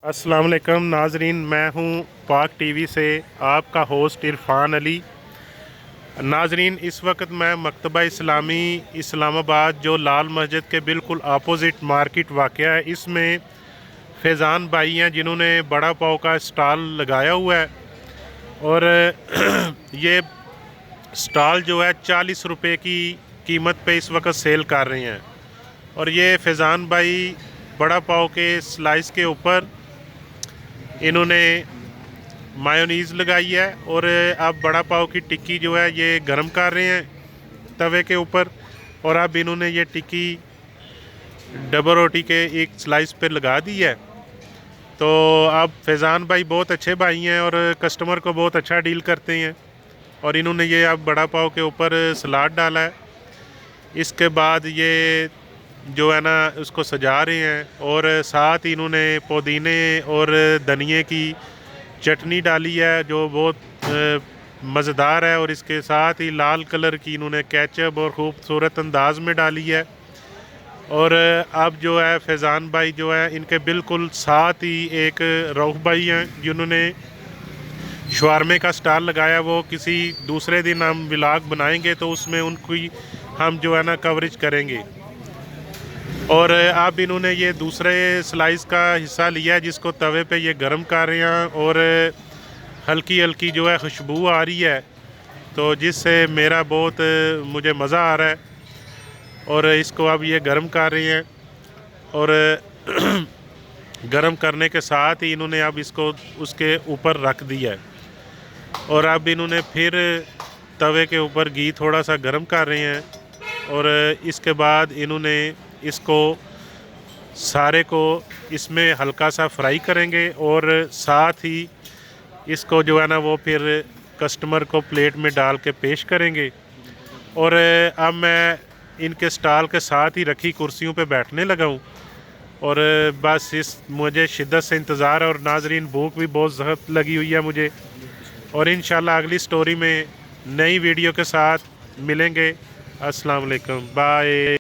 अस्सलाम वालेकुम नाजरीन, मैं हूं पाक टीवी से आपका होस्ट इरफान अली। नाजरीन, इस वक्त मैं मकतबा इस्लामी इस्लामाबाद जो लाल मस्जिद के बिल्कुल अपोज़िट मार्केट वाक़या है, इसमें फैज़ान भाई हैं जिन्होंने बड़ा पाव का स्टॉल लगाया हुआ है। और ये स्टॉल जो है 40 रुपये की कीमत पे इस वक्त सेल कर रहे हैं। और ये फैज़ान भाई बड़ा पाव के स्लाइस के ऊपर इन्होंने मायोनीज़ लगाई है और अब बड़ा पाव की टिक्की जो है ये गर्म कर रहे हैं तवे के ऊपर। और अब इन्होंने ये टिक्की डबल रोटी के एक स्लाइस पे लगा दी है। तो अब फैज़ान भाई बहुत अच्छे भाई हैं और कस्टमर को बहुत अच्छा डील करते हैं। और इन्होंने ये अब बड़ा पाव के ऊपर सलाद डाला है। इसके बाद ये जो है ना उसको सजा रहे हैं और साथ ही इन्होंने पुदीने और धनिए की चटनी डाली है जो बहुत मज़ेदार है। और इसके साथ ही लाल कलर की इन्होंने केचप और खूबसूरत अंदाज में डाली है। और अब जो है फैज़ान भाई जो है इनके बिल्कुल साथ ही एक रऊफ़ भाई हैं जिन्होंने शवारमे का स्टॉल लगाया। वो किसी दूसरे दिन हम व्लॉग बनाएंगे तो उसमें उनकी हम जो है ना कवरेज करेंगे। और अब इन्होंने ये दूसरे स्लाइस का हिस्सा लिया है जिसको तवे पे ये गर्म कर रहे हैं और हल्की हल्की जो है खुशबू आ रही है, तो जिससे मेरा बहुत मुझे मज़ा आ रहा है। और इसको अब ये गर्म कर रहे हैं और गर्म करने के साथ ही इन्होंने अब इसको उसके ऊपर रख दिया है। और अब इन्होंने फिर तवे के ऊपर घी थोड़ा सा गर्म कर रहे हैं और इसके बाद इन्होंने इसको सारे को इसमें हल्का सा फ्राई करेंगे और साथ ही इसको जो है ना वो फिर कस्टमर को प्लेट में डाल के पेश करेंगे। और अब मैं इनके स्टॉल के साथ ही रखी कुर्सियों पे बैठने लगा हूँ और बस मुझे शिद्दत से इंतज़ार है। और नाजरीन, भूख भी बहुत सख्त लगी हुई है मुझे। और इंशाल्लाह अगली स्टोरी में नई वीडियो के साथ मिलेंगे। अस्सलाम वालेकुम, बाय।